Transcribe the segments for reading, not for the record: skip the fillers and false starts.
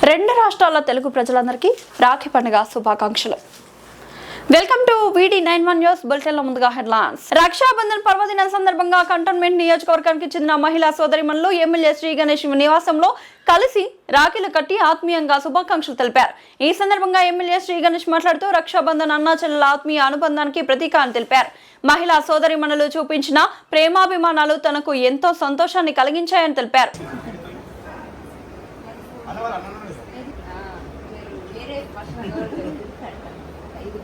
రెండు రాష్ట్రాల తెలుగు ప్రజలందరికీ రాఖీ పండుగ శుభాకాంక్షలు. Welcome to VD91 news bulletin. లో ముందుగా హెడ్లైన్స్. రక్షాబంధన్ పర్వదినం సందర్భంగా కంటోన్మెంట్ నియోజకవర్గానికి చెందిన మహిళా సోదరిమణులు ఎమ్మెల్యే శ్రీ గణేష్ నివాసంలో కలిసి రాఖీలు కట్టి ఆత్మీయంగా శుభాకాంక్షలు తెలిపారు. ఈ సందర్భంగా ఎమ్మెల్యే శ్రీ గణేష్ మాట్లాడుతూ రక్షాబంధన్ అన్నా చెల్లెల ఆత్మీయ అనుబంధానికి ప్రతీక అని తెలిపారు. మహిళా సోదరిమణులు చూపించిన ప్రేమాభిమానాలు తనకు ఎంతో సంతోషాన్ని కలిగించాయని తెలిపారు.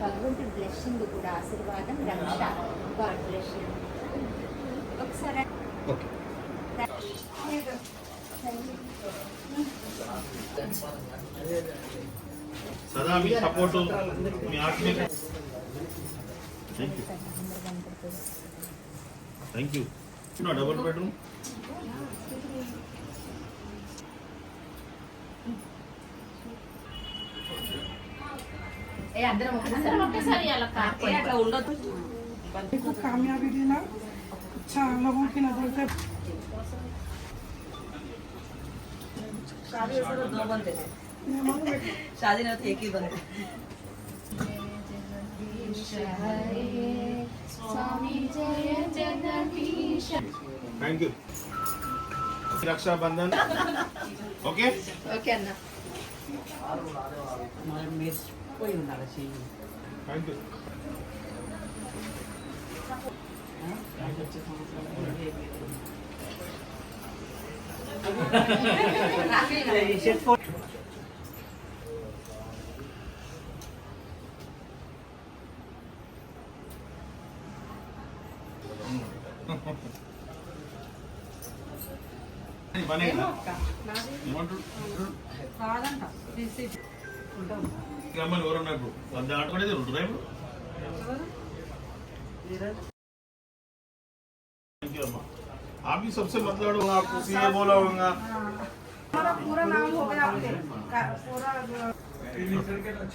భగవంతుడి బ్లెస్సింగ్ కూడా ఆశీర్వాదం రక్ష. God bless you. ఒకసారి సదా మీ సపోర్ట్ మీ ఆత్మీయ థ్యాంక్ యూ డబుల్ బెడ్రూమ్ कामयाबी देना, अच्छा लोगों की नजर से। शादी वैसे तो दो बनते थे, शादी ना एक ही बनते। Thank you. Rakshabandhan okay okay అన్న. कोई ना रही थैंक यू. बनेगा రమ్మని ఎవరు నాకు దాటుకునేది ఉంటుంది రేపు. थैंक यू अम्मा. आप भी सबसे मतलब आपको सीए बोला होगा. हमारा पूरा नाम हो गया आपके पूरा.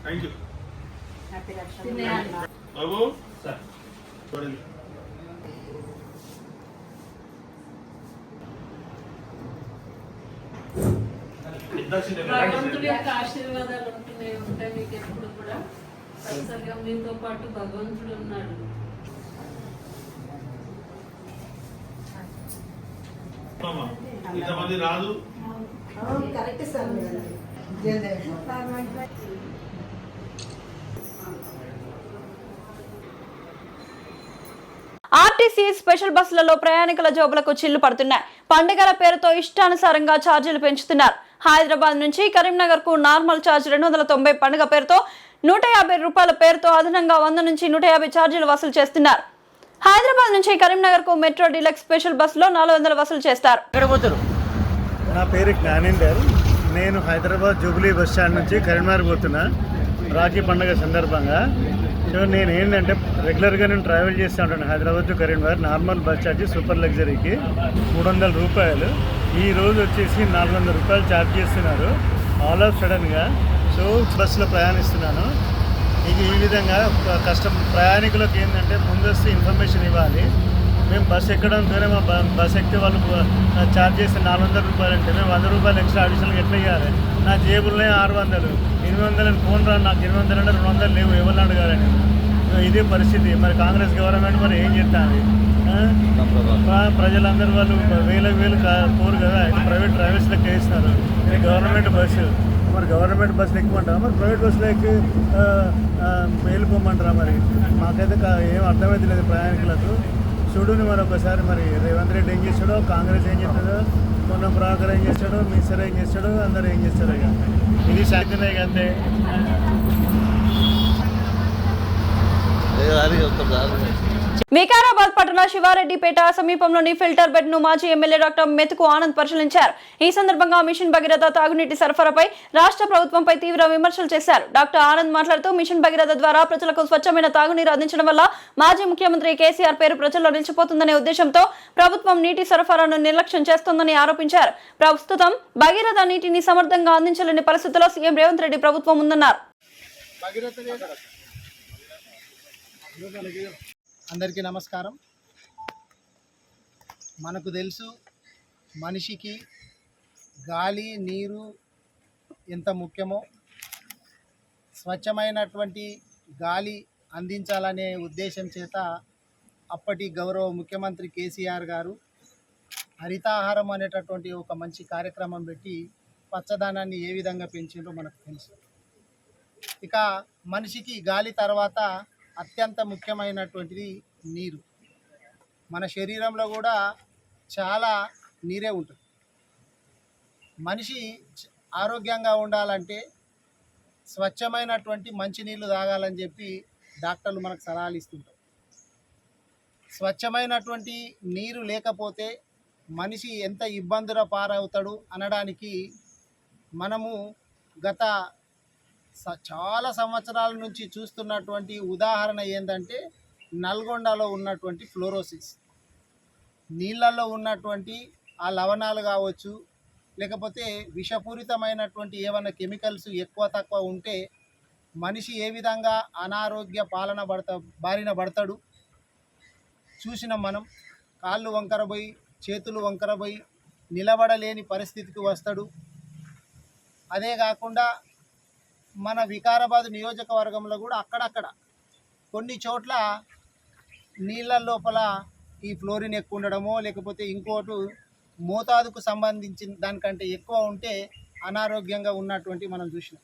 Thank you Babu sir. భగవంతుడి యొక్క ఆశీర్వాదాలు ఉంటూనే ఉంటాయి మీకు ఎప్పుడు కూడా. సరిగ్గా మీతో పాటు భగవంతుడు ఉన్నాడు. ఇంతమంది రాదు. Correct sir. ఆర్టీసీ స్పెషల్ బస్సులలో ప్రయాణికుల జోబులకు చిల్లు పడుతున్నాయి. పండుగల పేరుతో ఇష్టానుసారంగా ఛార్జీలు పెంచుతున్నారు. హైదరాబాద్ నుంచి కరీంనగర్ కు నార్మల్ ఛార్జ్ 290, పండుగ పేరుతో 150 రూపాయల పేరుతో అదనంగా 100 నుంచి 150 ఛార్జీలు వసూలు చేస్తున్నారు. హైదరాబాద్ నుంచి కరీంనగర్ కు మెట్రో డీలక్స్ స్పెషల్ బస్సులో 400 వసూలు చేస్తారు. నా పేరు జ్ఞానేందర్. నేను హైదరాబాద్ జూబ్లీ బస్ స్టాండ్ నుంచి కరీంనగర్ పోతున్నా రాఖీ పండుగ సందర్భంగా. సో నేను ఏంటంటే రెగ్యులర్గా నేను ట్రావెల్ చేస్తూ ఉంటాను Hyderabad to Karimnagar. Normal bus charge super లగ్జరీకి 300 రూపాయలు. ఈ రోజు వచ్చేసి 400 రూపాయలు ఛార్జ్ చేస్తున్నారు ఆల్ ఆఫ్ సడన్గా. సో బస్సులో ప్రయాణిస్తున్నాను. ఇది ఈ విధంగా ప్రయాణికులకు ఏంటంటే ముందస్తు ఇన్ఫర్మేషన్ ఇవ్వాలి. మేము బస్సు ఎక్కడంతోనే మా బస్ ఎక్కితే వాళ్ళు ఛార్జ్ చేస్తే 400 రూపాయలు అంటే మేము 100 రూపాయలు ఎక్స్ట్రా అడిషనల్గా ఎట్లా ఇవ్వాలి? నా జేబులనే 600, 800 అని ఫోన్ రాను. నాకు 800 అంటే 200 లేవు, ఎవరు అడగాలని. ఇదే పరిస్థితి. మరి కాంగ్రెస్ గవర్నమెంట్ మరి ఏం చేస్తుంది? ప్రజలందరూ వాళ్ళు వేలు పోరు కదా. ప్రైవేట్ ట్రావెల్స్ లెక్క వేస్తున్నారు. ఇది గవర్నమెంట్ బస్సు. మరి గవర్నమెంట్ బస్సులు ఎక్కుమంటారా? మరి ప్రైవేట్ బస్సులో ఎక్కి వెళ్ళిపోమంటారా? మరి మాకైతే ఏం అర్థమైతే లేదు ప్రయాణికులకు. చూడుని మరి ఒకసారి మరి రేవంత్ రెడ్డి ఏం చేస్తాడో, కాంగ్రెస్ ఏం చేస్తాడో, మొన్న ప్రభాకర్ ఏం చేస్తాడో, మినిస్టర్ ఏం చేస్తాడో, అందరూ ఏం చేస్తారో. ఇక ఇది సాధ్యమే అంతే. వికారాబాద్ పట్టణ శివారెడ్డిపేట సమీపంలోని ఫిల్టర్ బెడ్ ను మాజీ ఎమ్మెల్యే డాక్టర్ మెతుకు ఆనంద్ పరిశీలించారు. ఈ సందర్భంగా మిషన్ భగీరథ తాగునీటి సరఫరాపై రాష్ట్ర ప్రభుత్వంపై తీవ్ర విమర్శలు చేశారు. డాక్టర్ ఆనంద్ మాట్లాడుతూ మిషన్ భగీరథ ద్వారా ప్రజలకు స్వచ్ఛమైన తాగునీరు అందించడం వల్ల మాజీ ముఖ్యమంత్రి కేసీఆర్ పేరు ప్రజల్లో నిలిచిపోతుందనే ఉద్దేశంతో ప్రభుత్వం నీటి సరఫరాను నిర్లక్ష్యం చేస్తోందని ఆరోపించారు. ప్రస్తుతం భగీరథ నీటిని సమర్థంగా అందించలేని పరిస్థితుల్లో సీఎం రేవంత్ రెడ్డి ప్రభుత్వం ఉందన్నారు. అందరికీ నమస్కారం. మనకు తెలుసు మనిషికి గాలి నీరు ఎంత ముఖ్యమో, స్వచ్ఛమైనటువంటి గాలి అందించాలనే ఉద్దేశం చేత అప్పటి గౌరవ ముఖ్యమంత్రి కేసీఆర్ గారు హరితాహారం అనేటటువంటి ఒక మంచి కార్యక్రమం పెట్టి పచ్చదనాన్ని ఏ విధంగా పెంచిండ్రో మనకు తెలుసు. ఇక మనిషికి గాలి తర్వాత అత్యంత ముఖ్యమైనటువంటిది నీరు. మన శరీరంలో కూడా చాలా నీరే ఉంటుంది. మనిషి ఆరోగ్యంగా ఉండాలంటే స్వచ్ఛమైనటువంటి మంచినీళ్ళు తాగాలని చెప్పి డాక్టర్లు మనకు సలహాలు ఇస్తుంటారు. స్వచ్ఛమైనటువంటి నీరు లేకపోతే మనిషి ఎంత ఇబ్బందుల పారవుతాడు అనడానికి మనము గత చాలా సంవత్సరాల నుంచి చూస్తున్నటువంటి ఉదాహరణ ఏంటంటే నల్గొండలో ఉన్నటువంటి ఫ్లోరోసిస్. నీళ్ళల్లో ఉన్నటువంటి ఆ లవణాలు కావచ్చు, లేకపోతే విషపూరితమైనటువంటి ఏమైనా కెమికల్స్ ఎక్కువ తక్కువ ఉంటే మనిషి ఏ విధంగా అనారోగ్య బారిన పడతాడు చూసినాం మనం. కాళ్ళు వంకరపోయి, చేతులు వంకరపోయి నిలబడలేని పరిస్థితికి వస్తాడు. అదే కాకుండా మన వికారాబాద్ నియోజకవర్గంలో కూడా అక్కడక్కడ కొన్ని చోట్ల నీళ్ళ లోపల ఈ ఫ్లోరిన్ ఎక్కువ ఉండడమో, లేకపోతే ఇంకోటి మోతాదుకు సంబంధించిన దానికంటే ఎక్కువ ఉంటే అనారోగ్యంగా ఉన్నటువంటి మనం చూసినాం.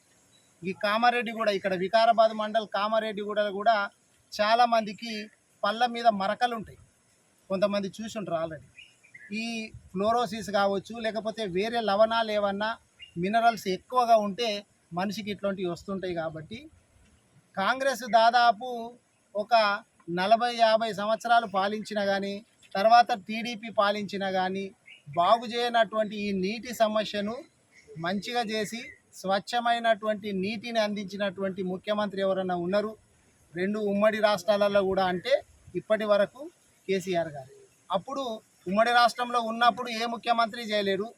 ఈ కామారెడ్డి కూడా, ఇక్కడ వికారాబాద్ మండల్ కామారెడ్డి కూడా చాలామందికి పళ్ళ మీద మరకలు ఉంటాయి. కొంతమంది చూసి ఉంటారు ఆల్రెడీ. ఈ ఫ్లోరోసిస్ కావచ్చు, లేకపోతే వేరే లవణాలు ఏమన్నా మినరల్స్ ఎక్కువగా ఉంటే మనిషికి ఇట్లాంటివి వస్తుంటాయి. కాబట్టి కాంగ్రెస్ దాదాపు ఒక 40-50 సంవత్సరాలు పాలించినా కానీ, తర్వాత టీడీపీ పాలించినా కానీ బాగు చేయనటువంటి ఈ నీటి సమస్యను మంచిగా చేసి స్వచ్ఛమైనటువంటి నీటిని అందించినటువంటి ముఖ్యమంత్రి ఎవరన్నా ఉన్నారు 2 ఉమ్మడి రాష్ట్రాలలో కూడా అంటే ఇప్పటి వరకు కేసీఆర్ గారు. అప్పుడు ఉమ్మడి రాష్ట్రంలో ఉన్నప్పుడు ఏ ముఖ్యమంత్రి చేయలేరు.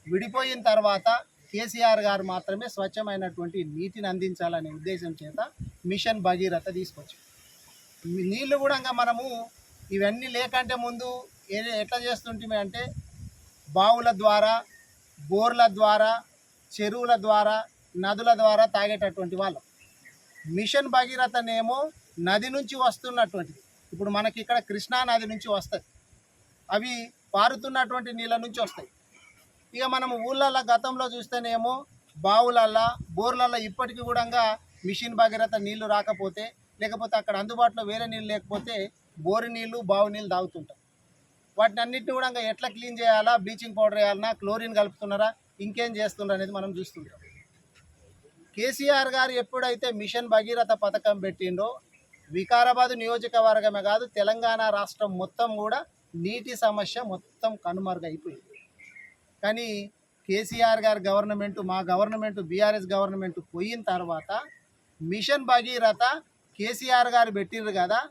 విడిపోయిన తర్వాత కేసీఆర్ గారు మాత్రమే స్వచ్ఛమైనటువంటి నీటిని అందించాలనే ఉద్దేశం చేత మిషన్ భగీరథ తీసుకొచ్చారు. నీళ్లు కూడా మనము ఇవన్నీ లేకంటే ముందు ఎట్లా చేస్తుంటే అంటే బావుల ద్వారా, బోర్ల ద్వారా, చెరువుల ద్వారా, నదుల ద్వారా తాగేటటువంటి వాళ్ళం. మిషన్ భగీరథనేమో నది నుంచి వస్తున్నటువంటిది. ఇప్పుడు మనకి ఇక్కడ కృష్ణా నది నుంచి వస్తుంది, అవి పారుతున్నటువంటి నీళ్ళ నుంచి వస్తాయి. ఇక మనము ఊళ్ళల్లో గతంలో చూస్తేనేమో బావులల్లో, బోర్లల్లో ఇప్పటికీ కూడా మిషన్ భగీరథ నీళ్లు రాకపోతే, లేకపోతే అక్కడ అందుబాటులో వేరే నీళ్ళు లేకపోతే బోరు నీళ్ళు, బావు నీళ్ళు తాగుతుంటాం. వాటిని అన్నింటినీ కూడా ఎట్లా క్లీన్ చేయాలా, బ్లీచింగ్ పౌడర్ వేయాలన్నా, క్లోరిన్ కలుపుతున్నారా, ఇంకేం చేస్తున్నారు అనేది మనం చూస్తుంటాం. కేసీఆర్ గారు ఎప్పుడైతే మిషన్ భగీరథ పథకం పెట్టిండో వికారాబాద్ నియోజకవర్గమే కాదు తెలంగాణ రాష్ట్రం మొత్తం కూడా నీటి సమస్య మొత్తం కనుమరుగైపోయింది. కానీ కేసీఆర్ గారి గవర్నమెంట్, మా గవర్నమెంట్ బీఆర్ఎస్ గవర్నమెంట్ పోయిన తర్వాత మిషన్ భగీరథ కేసీఆర్ గారు పెట్టిర్రు కదా,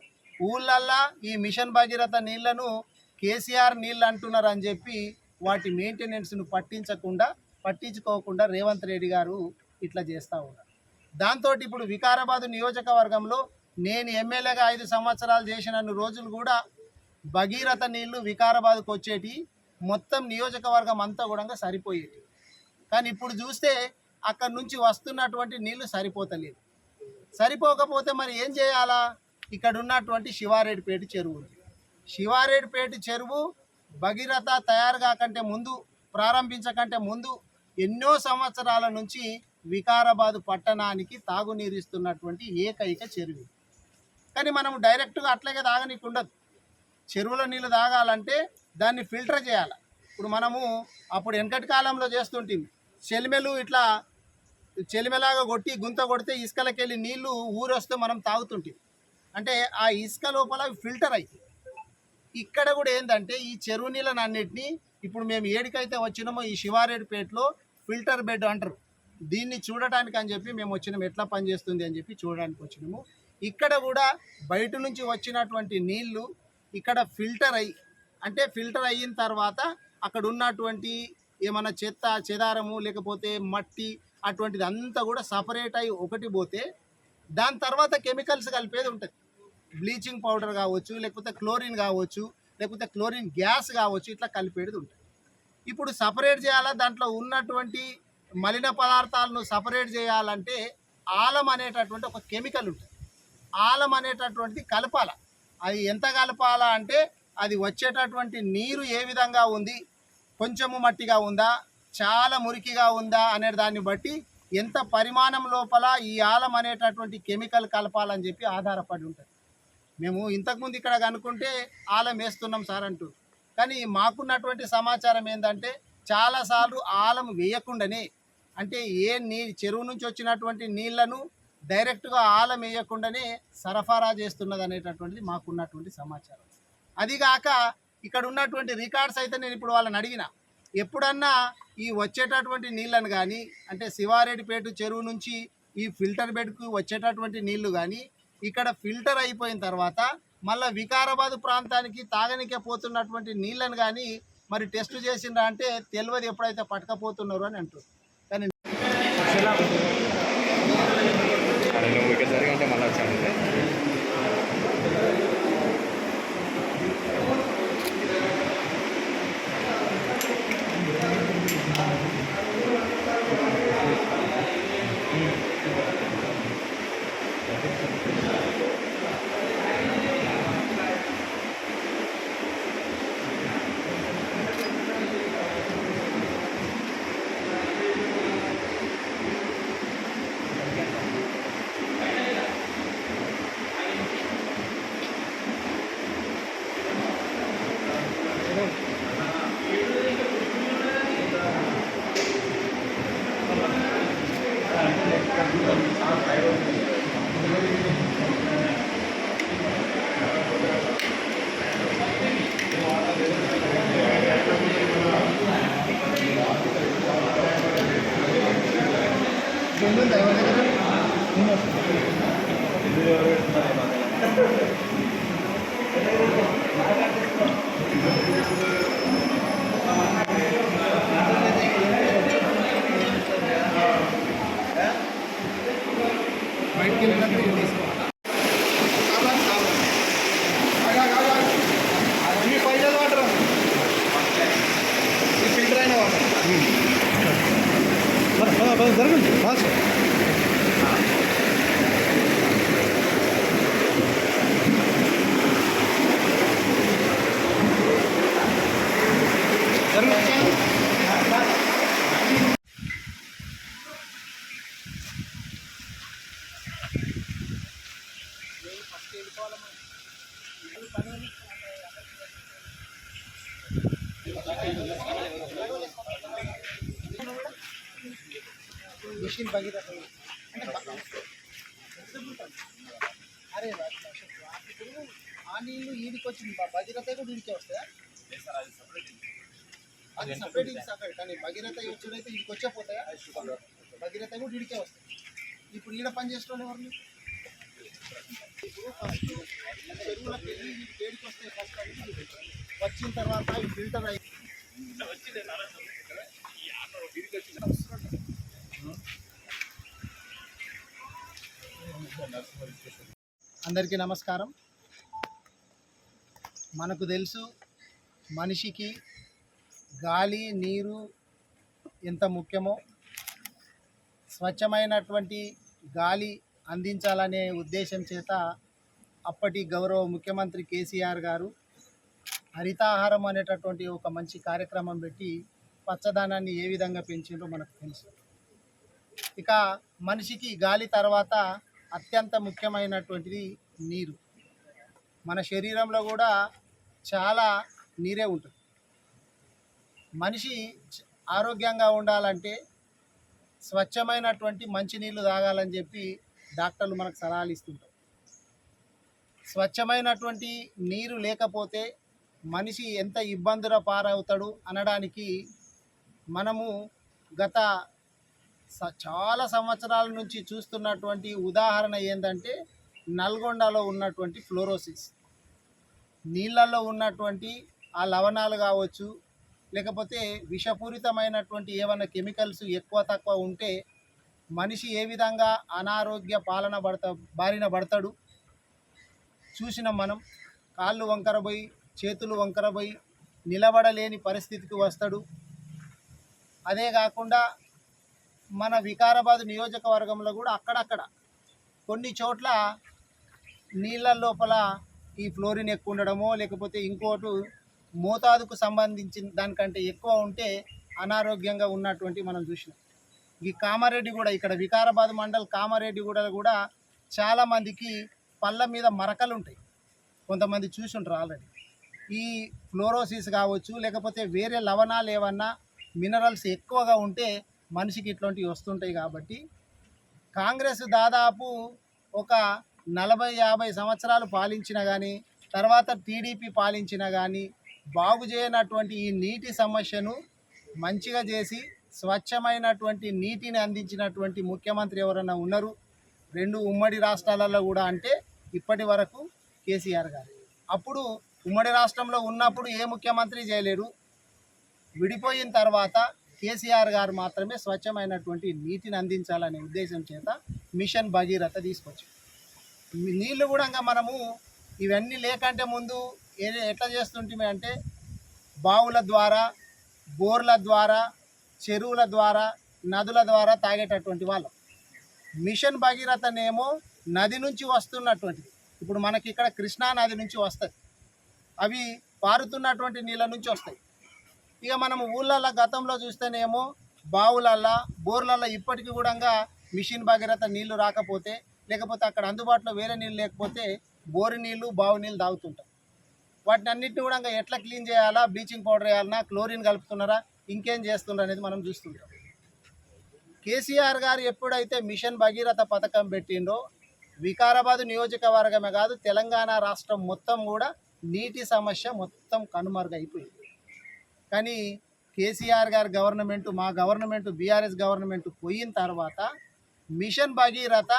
ఊళ్ళల్లో ఈ మిషన్ భగీరథ నీళ్లను కేసీఆర్ నీళ్ళు అంటున్నారు అని చెప్పి వాటి మెయింటెనెన్స్ను పట్టించుకోకుండా రేవంత్ రెడ్డి గారు ఇట్లా చేస్తూ ఉన్నారు. దాంతో ఇప్పుడు వికారాబాద్ నియోజకవర్గంలో నేను ఎమ్మెల్యేగా 5 సంవత్సరాలు చేసిన రోజులు కూడా భగీరథ నీళ్లు వికారాబాద్కు వచ్చేటి, మొత్తం నియోజకవర్గం అంతా కూడా సరిపోయేటి. కానీ ఇప్పుడు చూస్తే అక్కడి నుంచి వస్తున్నటువంటి నీళ్లు సరిపోతలేదు. సరిపోకపోతే మరి ఏం చేయాలా? ఇక్కడ ఉన్నటువంటి శివారెడ్డిపేట చెరువు ఉంది. శివారెడ్డిపేట చెరువు భగీరథ తయారు కాకంటే ముందు, ప్రారంభించకంటే ముందు ఎన్నో సంవత్సరాల నుంచి వికారాబాదు పట్టణానికి తాగునీరు ఇస్తున్నటువంటి ఏకైక చెరువు. కానీ మనం డైరెక్ట్గా అట్లాగే తాగనీకు ఉండదు. చెరువుల నీళ్ళు తాగాలంటే దాన్ని ఫిల్టర్ చేయాలి. ఇప్పుడు మనము అప్పుడు వెనకటి కాలంలో చేస్తుంటాం, చెలిమెలాగా కొట్టి గుంత కొడితే ఇసుకలకెళ్ళి నీళ్లు ఊరొస్తే మనం తాగుతుంటాం. అంటే ఆ ఇసుక లోపల ఫిల్టర్ అవుతుంది. ఇక్కడ కూడా ఏంటంటే ఈ చెరువు నీళ్ళని అన్నిటినీ ఇప్పుడు మేము ఏడికైతే వచ్చినామో ఈ శివారెడ్డిపేటలో ఫిల్టర్ బెడ్ అంటారు, దీన్ని చూడటానికి అని చెప్పి మేము వచ్చినాము, ఎట్లా పనిచేస్తుంది అని చెప్పి చూడడానికి వచ్చినాము. ఇక్కడ కూడా బయట నుంచి వచ్చినటువంటి నీళ్లు ఇక్కడ ఫిల్టర్ అయిన తర్వాత అక్కడ ఉన్నటువంటి ఏమైనా చెత్త చెదారము లేకపోతే మట్టి అటువంటిది అంతా కూడా సపరేట్ అయ్యి ఒకటి పోతే దాని తర్వాత కెమికల్స్ కలిపేది ఉంటుంది. బ్లీచింగ్ పౌడర్ కావచ్చు, లేకపోతే క్లోరిన్ కావచ్చు, లేకపోతే క్లోరిన్ గ్యాస్ కావచ్చు, ఇట్లా కలిపేది ఉంటుంది. ఇప్పుడు సపరేట్ చేయాలా, దాంట్లో ఉన్నటువంటి మలిన పదార్థాలను సపరేట్ చేయాలంటే ఆలం అనేటటువంటి ఒక కెమికల్ ఉంటుంది. ఆలం అనేటటువంటిది కలపాల. అది ఎంత కలపాలా అంటే అది వచ్చేటటువంటి నీరు ఏ విధంగా ఉంది, కొంచెము మట్టిగా ఉందా, చాలా మురికిగా ఉందా అనే దాన్ని బట్టి ఎంత పరిమాణం లోపల ఈ ఆలం అనేటటువంటి కెమికల్ కలపాలని చెప్పి ఆధారపడి ఉంటుంది. మేము ఇంతకుముందు ఇక్కడ కనుక్కుంటే ఆలం వేస్తున్నాం సార్ అంటూ, కానీ మాకున్నటువంటి సమాచారం ఏంటంటే చాలాసార్లు ఆలం వేయకుండానే, అంటే చెరువు నుంచి వచ్చినటువంటి నీళ్లను డైరెక్ట్గా ఆలం వేయకుండానే సరఫరా చేస్తున్నది అనేటటువంటిది మాకున్నటువంటి సమాచారం. అదిగాక ఇక్కడ ఉన్నటువంటి రికార్డ్స్ అయితే నేను ఇప్పుడు వాళ్ళని అడిగిన, ఎప్పుడన్నా ఈ వచ్చేటటువంటి నీళ్ళను కానీ, అంటే శివారెడ్డిపేట చెరువు నుంచి ఈ ఫిల్టర్ బెడ్కు వచ్చేటటువంటి నీళ్లు కానీ ఇక్కడ ఫిల్టర్ అయిపోయిన తర్వాత మళ్ళీ వికారాబాద్ ప్రాంతానికి తాగనికే పోతున్నటువంటి నీళ్ళను కానీ మరి టెస్ట్ చేసిండ్రా అంటే తెలియదు, ఎప్పుడైతే పట్టకపోతున్నారు అని అంటారు. కానీ బయటికి వెళ్ళినప్పుడు ఇది తీసుకోవాలి. ఈ ఫైనల్ వాటర్, ఈ ఫిల్టర్ అయిన వాటర్ జరగండి ఫాస్ట్. మిషన్ భగీరథ అరే ఇప్పుడు ఆ నీళ్ళు ఈడికి వచ్చింది, భగీరథ కూడా ఈడికే వస్తాయా? అది సపరేట్, ఇది సపరేట్. కానీ భగీరథ వచ్చేదైతే ఈడికి వచ్చే పోతాయా? భగీరథ కూడా ఈడికే వస్తాయి. ఇప్పుడు ఈడ పని చేసిన ఎవరిని ఇప్పుడు ఫస్ట్ చెరువులకు వెళ్ళి వేడికి వస్తాయి. ఫస్ట్ వచ్చిన తర్వాత ఈ ఫిల్టర్ అయ్యి అందరికీ నమస్కారం. మనకు తెలుసు మనిషికి గాలి నీరు ఎంత ముఖ్యమో, స్వచ్ఛమైనటువంటి గాలి అందించాలనే ఉద్దేశం చేత అప్పటి గౌరవ ముఖ్యమంత్రి కేసీఆర్ గారు హరితాహారం అనేటటువంటి ఒక మంచి కార్యక్రమం పెట్టి పచ్చదనాన్ని ఏ విధంగా పెంచిందో మనకు తెలుసు. ఇక మనిషికి గాలి తర్వాత అత్యంత ముఖ్యమైనటువంటిది నీరు. మన శరీరంలో కూడా చాలా నీరే ఉంటుంది. మనిషి ఆరోగ్యంగా ఉండాలంటే స్వచ్ఛమైనటువంటి మంచినీళ్ళు తాగాలని చెప్పి డాక్టర్లు మనకు సలహాలు ఇస్తుంటారు. స్వచ్ఛమైనటువంటి నీరు లేకపోతే మనిషి ఎంత ఇబ్బందుల పారవుతాడు అనడానికి మనము గత చాలా సంవత్సరాల నుంచి చూస్తున్నటువంటి ఉదాహరణ ఏంటంటే నల్గొండలో ఉన్నటువంటి ఫ్లోరోసిస్. నీళ్ళల్లో ఉన్నటువంటి ఆ లవణాలు కావచ్చు, లేకపోతే విషపూరితమైనటువంటి ఏమైనా కెమికల్స్ ఎక్కువ తక్కువ ఉంటే మనిషి ఏ విధంగా అనారోగ్య బారిన పడతాడు చూసినాం మనం. కాళ్ళు వంకరబోయి, చేతులు వంకరబోయి నిలబడలేని పరిస్థితికి వస్తాడు. అదే కాకుండా మన వికారాబాద్ నియోజకవర్గంలో కూడా అక్కడక్కడ కొన్ని చోట్ల నీళ్ళ లోపల ఈ ఫ్లోరిన్ ఎక్కువ ఉండడమో లేకపోతే ఇంకోటి మోతాదుకు సంబంధించిన దానికంటే ఎక్కువ ఉంటే అనారోగ్యంగా ఉన్నటువంటి మనం చూసినాం. ఈ కామారెడ్డి కూడా ఇక్కడ వికారాబాద్ మండల్ కామారెడ్డి కూడా చాలామందికి పళ్ళ మీద మరకలు ఉంటాయి. కొంతమంది చూసి ఉంటారు ఆల్రెడీ. ఈ ఫ్లోరోసిస్ కావచ్చు లేకపోతే వేరే లవణాలు ఏమన్నా మినరల్స్ ఎక్కువగా ఉంటే మనిషికి ఇట్లాంటివి వస్తుంటాయి. కాబట్టి కాంగ్రెస్ దాదాపు ఒక 40-50 సంవత్సరాలు పాలించినా కానీ తర్వాత టీడీపీ పాలించినా కానీ బాగు చేయనటువంటి ఈ నీటి సమస్యను మంచిగా చేసి స్వచ్ఛమైనటువంటి నీటిని అందించినటువంటి ముఖ్యమంత్రి ఎవరన్నా ఉన్నారు 2 ఉమ్మడి రాష్ట్రాలలో కూడా అంటే ఇప్పటి వరకు కేసీఆర్ గారు. అప్పుడు ఉమ్మడి రాష్ట్రంలో ఉన్నప్పుడు ఏ ముఖ్యమంత్రి చేయలేరు. విడిపోయిన తర్వాత కేసీఆర్ గారు మాత్రమే స్వచ్ఛమైనటువంటి నీటిని అందించాలనే ఉద్దేశం చేత మిషన్ భగీరథ తీసుకొచ్చారు. నీళ్లు కూడా మనము ఇవన్నీ లేకంటే ముందు ఎట్లా చేస్తుంటే అంటే బావుల ద్వారా, బోర్ల ద్వారా, చెరువుల ద్వారా, నదుల ద్వారా తాగేటటువంటి వాళ్ళం. మిషన్ భగీరథనేమో నది నుంచి వస్తున్నటువంటిది. ఇప్పుడు మనకి ఇక్కడ కృష్ణా నది నుంచి వస్తుంది, అవి పారుతున్నటువంటి నీళ్ళ నుంచి వస్తాయి. ఇక మనము ఊళ్ళల్లో గతంలో చూస్తేనేమో బావులల్లో, బోర్లల్లో ఇప్పటికీ కూడా మిషన్ భగీరథ నీళ్లు రాకపోతే లేకపోతే అక్కడ అందుబాటులో వేరే నీళ్ళు లేకపోతే బోరు నీళ్ళు, బావు నీళ్ళు తాగుతుంటాం. వాటిని అన్నింటినీ కూడా ఎట్లా క్లీన్ చేయాలా, బ్లీచింగ్ పౌడర్ వేయాలన్నా, క్లోరిన్ కలుపుతున్నారా, ఇంకేం చేస్తున్నారు అనేది మనం చూస్తుంటాం. కేసీఆర్ గారు ఎప్పుడైతే మిషన్ భగీరథ పథకం పెట్టిండో వికారాబాద్ నియోజకవర్గమే కాదు తెలంగాణ రాష్ట్రం మొత్తం కూడా నీటి సమస్య మొత్తం కనుమరుగైపోయింది. కానీ కేసీఆర్ గారి గవర్నమెంట్, మా గవర్నమెంట్ బీఆర్ఎస్ గవర్నమెంట్ పోయిన తర్వాత మిషన్ భగీరథ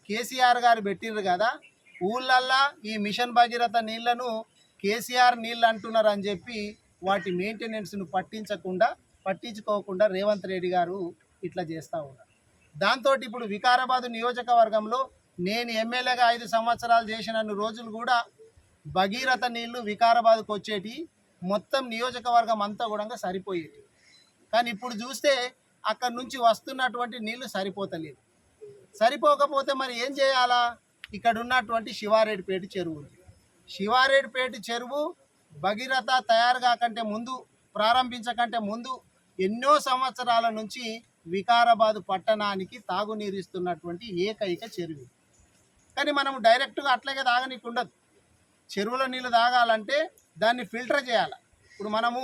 కేసీఆర్ గారు పెట్టిర్రు కదా, ఊళ్ళల్లో ఈ మిషన్ భగీరథ నీళ్లను కేసీఆర్ నీళ్ళు అంటున్నారు అని చెప్పి వాటి మెయింటెనెన్స్ను పట్టించుకోకుండా రేవంత్ రెడ్డి గారు ఇట్లా చేస్తూ ఉన్నారు. దాంతో ఇప్పుడు వికారాబాద్ నియోజకవర్గంలో నేను ఎమ్మెల్యేగా 5 సంవత్సరాలు చేసిన రోజులు కూడా భగీరథ నీళ్లు వికారాబాద్కు వచ్చేటి, మొత్తం నియోజకవర్గం అంతా కూడా సరిపోయేటి. కానీ ఇప్పుడు చూస్తే అక్కడి నుంచి వస్తున్నటువంటి నీళ్లు సరిపోతలేదు. సరిపోకపోతే మరి ఏం చేయాలా? ఇక్కడ ఉన్నటువంటి శివారెడ్డిపేట చెరువు ఉంది. శివారెడ్డిపేట చెరువు భగీరథ తయారు కాకంటే ముందు, ప్రారంభించకంటే ముందు ఎన్నో సంవత్సరాల నుంచి వికారాబాద్ పట్టణానికి తాగునీరు ఇస్తున్నటువంటి ఏకైక చెరువు. కానీ మనం డైరెక్ట్గా అట్లాగే తాగనీకు ఉండదు. చెరువుల నీళ్ళు తాగాలంటే దాన్ని ఫిల్టర్ చేయాలి. ఇప్పుడు మనము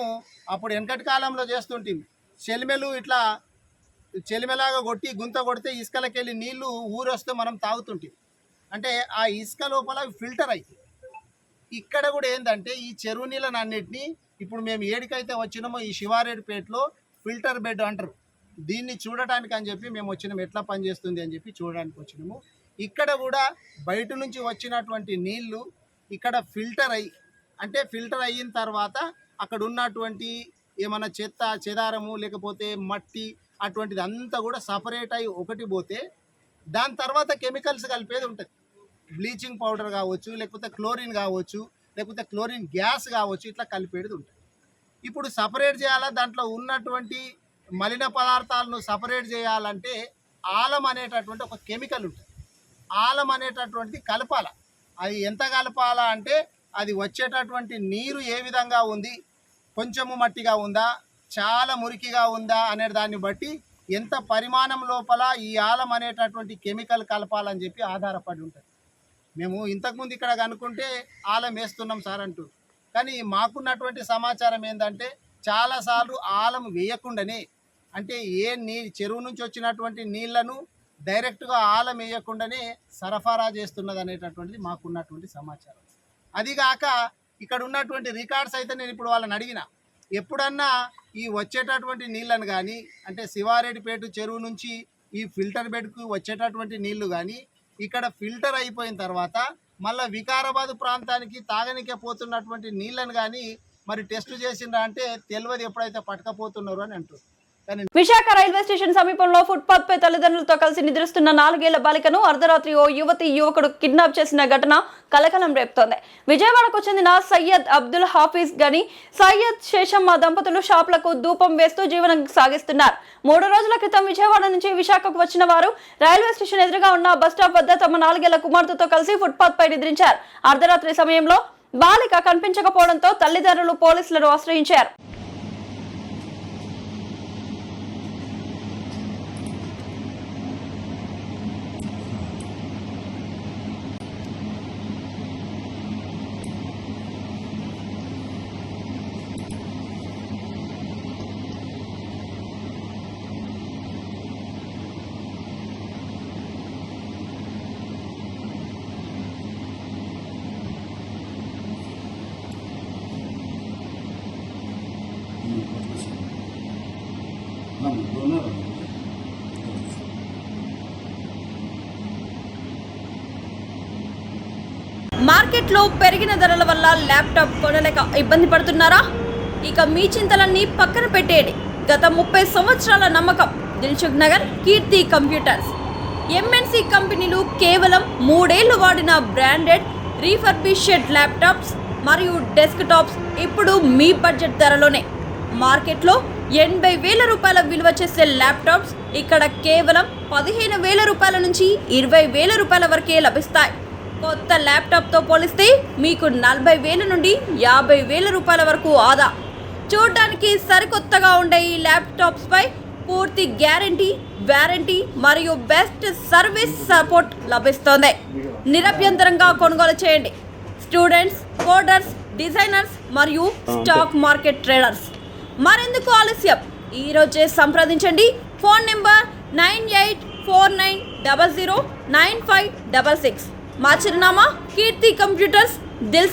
అప్పుడు వెనకటి కాలంలో చేస్తుంటాం, చెలిమెలు ఇట్లా చెలిమెలాగా కొట్టి గుంత కొడితే ఇసుకలకి వెళ్ళి నీళ్లు ఊరొస్తే మనం తాగుతుంటాం. అంటే ఆ ఇసుక లోపల ఫిల్టర్ అవుతుంది. ఇక్కడ కూడా ఏంటంటే ఈ చెరువు నీళ్ళని అన్నిటినీ ఇప్పుడు మేము ఏడికైతే వచ్చినామో ఈ శివారెడ్డిపేటలో ఫిల్టర్ బెడ్ అంటారు, దీన్ని చూడటానికి అని చెప్పి మేము వచ్చినాము, ఎట్లా పనిచేస్తుంది అని చెప్పి చూడడానికి వచ్చినాము. ఇక్కడ కూడా బయట నుంచి వచ్చినటువంటి నీళ్లు ఇక్కడ ఫిల్టర్ అయిన తర్వాత అక్కడ ఉన్నటువంటి ఏమైనా చెత్త చెదారము లేకపోతే మట్టి అటువంటిది అంతా కూడా సపరేట్ అయ్యి ఒకటి పోతే దాని తర్వాత కెమికల్స్ కలిపేది ఉంటుంది. బ్లీచింగ్ పౌడర్ కావచ్చు, లేకపోతే క్లోరిన్ కావచ్చు, లేకపోతే క్లోరిన్ గ్యాస్ కావచ్చు, ఇట్లా కలిపేది ఉంటుంది. ఇప్పుడు సపరేట్ చేయాలా, దాంట్లో ఉన్నటువంటి మలిన పదార్థాలను సపరేట్ చేయాలంటే ఆలం అనేటటువంటి ఒక కెమికల్ ఉంటుంది. ఆలం అనేటటువంటిది కలపాల. అది ఎంత కలపాలా అంటే అది వచ్చేటటువంటి నీరు ఏ విధంగా ఉంది, కొంచెము మట్టిగా ఉందా, చాలా మురికిగా ఉందా అనే దాన్ని బట్టి ఎంత పరిమాణం లోపల ఈ ఆలం అనేటటువంటి కెమికల్ కలపాలని చెప్పి ఆధారపడి ఉంటుంది. మేము ఇంతకుముందు ఇక్కడ కనుక్కుంటే ఆలం వేస్తున్నాం సార్ అంటూ, కానీ మాకున్నటువంటి సమాచారం ఏంటంటే చాలాసార్లు ఆలం వేయకుండానే, అంటే చెరువు నుంచి వచ్చినటువంటి నీళ్లను డైరెక్ట్గా ఆలం వేయకుండానే సరఫరా చేస్తున్నది అనేటటువంటిది మాకున్నటువంటి సమాచారం. అదిగాక ఇక్కడ ఉన్నటువంటి రికార్డ్స్ అయితే నేను ఇప్పుడు వాళ్ళని అడిగిన, ఎప్పుడన్నా ఈ వచ్చేటటువంటి నీళ్ళను కానీ అంటే శివారెడ్డిపేట చెరువు నుంచి ఈ ఫిల్టర్ బెడ్కు వచ్చేటటువంటి నీళ్లు కానీ ఇక్కడ ఫిల్టర్ అయిపోయిన తర్వాత మళ్ళీ వికారాబాద్ ప్రాంతానికి తాగనికే పోతున్నటువంటి నీళ్ళను కానీ మరి టెస్ట్ చేసిండ్రా అంటే తెలియదు, ఎప్పుడైతే పట్టకపోతున్నారు అని అంటారు. కానీ విశాఖ రైల్వే స్టేషన్ సమీపంలో ఫుట్పాత్ పై తల్లిదండ్రులతో కలిసి నిద్రిస్తున్న 4 ఏళ్ల బాలికను అర్ధరాత్రి ఓ యువకుడు కిడ్నాప్ చేసిన ఘటన కలకలం రేపుతోంది. విజయవాడకు చెందిన సయ్యద్ అబ్దుల్ హాఫీజ్ గని, సయ్యద్ శేషమ్మ దంపతులు షాపులకు ధూపం వేస్తూ జీవనం సాగిస్తున్నారు. 3 రోజుల క్రితం విజయవాడ నుంచి విశాఖకు వచ్చిన వారు రైల్వే స్టేషన్ ఎదురుగా ఉన్న బస్టాప్ వద్ద తమ 4 ఏళ్ల కుమార్తెతో కలిసి ఫుట్పాత్ పై నిద్రించారు. అర్ధరాత్రి సమయంలో బాలిక కనిపించకపోవడంతో తల్లిదండ్రులు పోలీసులను ఆశ్రయించారు. మార్కెట్లో పెరిగిన ధరల వల్ల ల్యాప్టాప్ కొనలేక ఇబ్బంది పడుతున్నారా? ఇక మీ చింతలన్నీ పక్కన పెట్టేయండి. గత 30 సంవత్సరాల నమ్మకం దిల్సుఖ్ నగర్ కీర్తి కంప్యూటర్స్. ఎంఎన్సి కంపెనీలు కేవలం 3 ఏళ్లు వాడిన బ్రాండెడ్ రీఫర్బిష్డ్ ల్యాప్టాప్స్ మరియు డెస్క్టాప్స్ ఇప్పుడు మీ బడ్జెట్ ధరలోనే. మార్కెట్లో 80,000 రూపాయల విలువ చేసే ల్యాప్టాప్స్ ఇక్కడ కేవలం 15,000 రూపాయల నుంచి 20,000 రూపాయల వరకే లభిస్తాయి. కొత్త ల్యాప్టాప్తో పోలిస్తే మీకు 40,000 నుండి 50,000 రూపాయల వరకు ఆదా. చూడడానికి సరికొత్తగా ఉండే ఈ ల్యాప్టాప్స్పై పూర్తి గ్యారంటీ, వారంటీ మరియు బెస్ట్ సర్వీస్ సపోర్ట్ లభిస్తోంది. నిరభ్యంతరంగా కొనుగోలు చేయండి. స్టూడెంట్స్, కోడర్స్, డిజైనర్స్ మరియు స్టాక్ మార్కెట్ ట్రేడర్స్. మరెందుకు ఆలస్యం? ఈరోజే సంప్రదించండి. Phone number 9849009566. మా చిరునామా కీర్తి కంప్యూటర్స్, దిల్సుఖ్